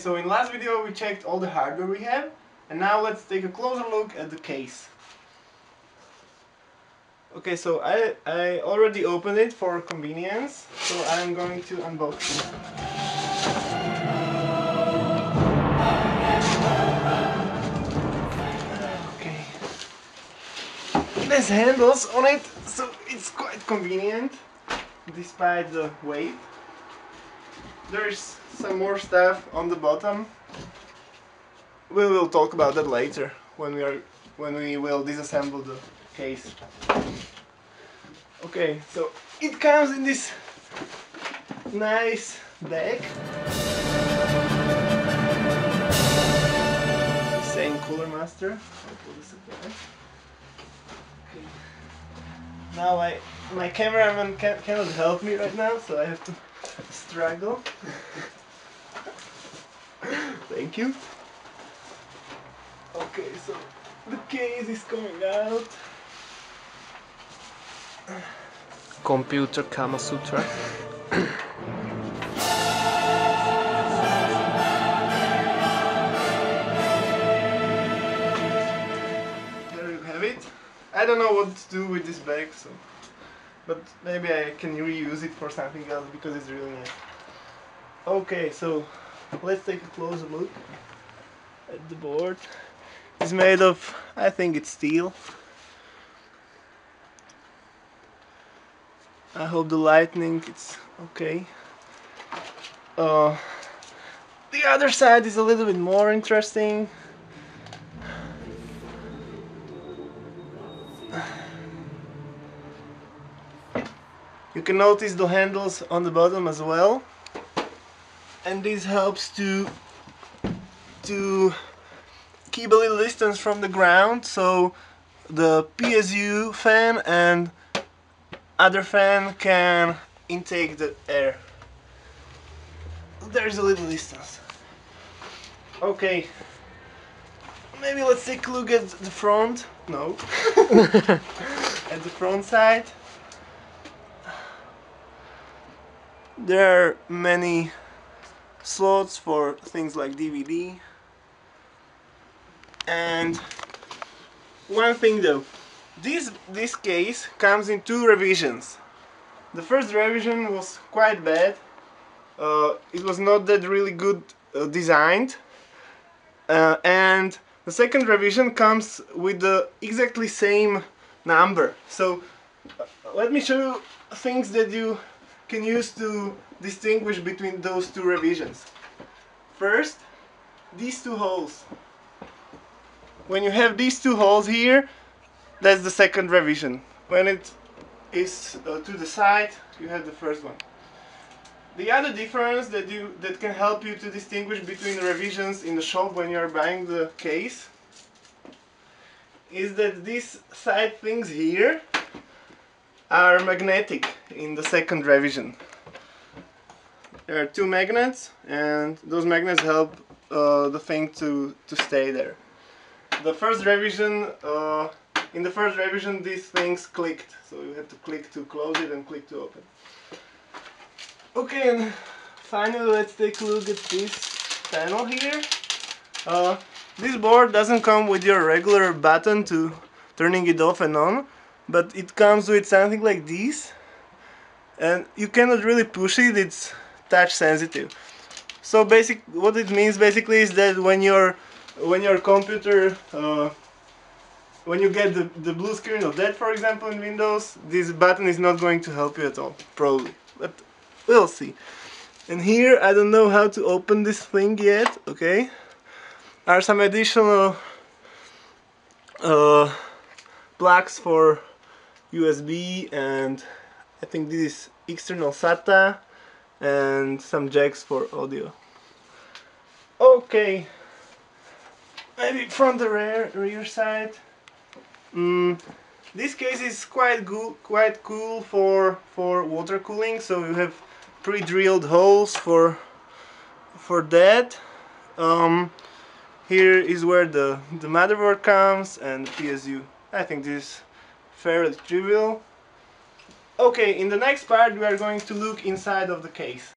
so in last video we checked all the hardware we have, and now let's take a closer look at the case. Okay, so I already opened it for convenience, so I'm going to unbox it. Okay. There's handles on it, so it's quite convenient despite the weight. There's some more stuff on the bottom. We will talk about that later when we will disassemble the case. Okay, so it comes in this nice bag. Saying CoolerMaster. I'll put this aside. Okay. Now my cameraman cannot help me right now, so I have to struggle. Thank you. Okay, so the case is coming out. Computer Kama Sutra. There you have it. I don't know what to do with this bag, but maybe I can reuse it for something else because it's really nice. Okay, so let's take a closer look at the board. It's made of, I think it's steel. I hope the lighting it's okay. The other side is a little bit more interesting. You can notice the handles on the bottom as well, and this helps to keep a little distance from the ground, so the PSU fan and other fan can intake the air. There's a little distance. Okay, maybe let's take a look at the front. No. At the front side. There are many slots for things like DVD. And one thing though, this case comes in two revisions. The first revision was quite bad. It was not that really good designed. And the second revision comes with the exactly same number. So let me show you things that you can use to distinguish between those two revisions. First, these two holes. When you have these two holes here, that's the second revision. When it is to the side, you have the first one. The other difference that can help you to distinguish between the revisions in the shop when you are buying the case is that these side things here are magnetic in the second revision. There are two magnets, and those magnets help the thing to stay there. The first revision, in the first revision, these things clicked, so you have to click to close it and click to open. Okay, and finally let's take a look at this panel here. This board doesn't come with your regular button to turning it off and on, but it comes with something like this, and you cannot really push it, it's touch sensitive. So what it means basically is that when your computer, when you get the blue screen of that, for example, in Windows, this button is not going to help you at all, probably, but we'll see. And here, I don't know how to open this thing yet, okay? Are some additional plugs for USB, and I think this is external SATA, and some jacks for audio. Okay, maybe from the rear side. This case is quite cool for water cooling, so you have pre-drilled holes for that. Here is where the motherboard comes and the PSU. I think this is fairly trivial. Okay, in the next part we are going to look inside of the case.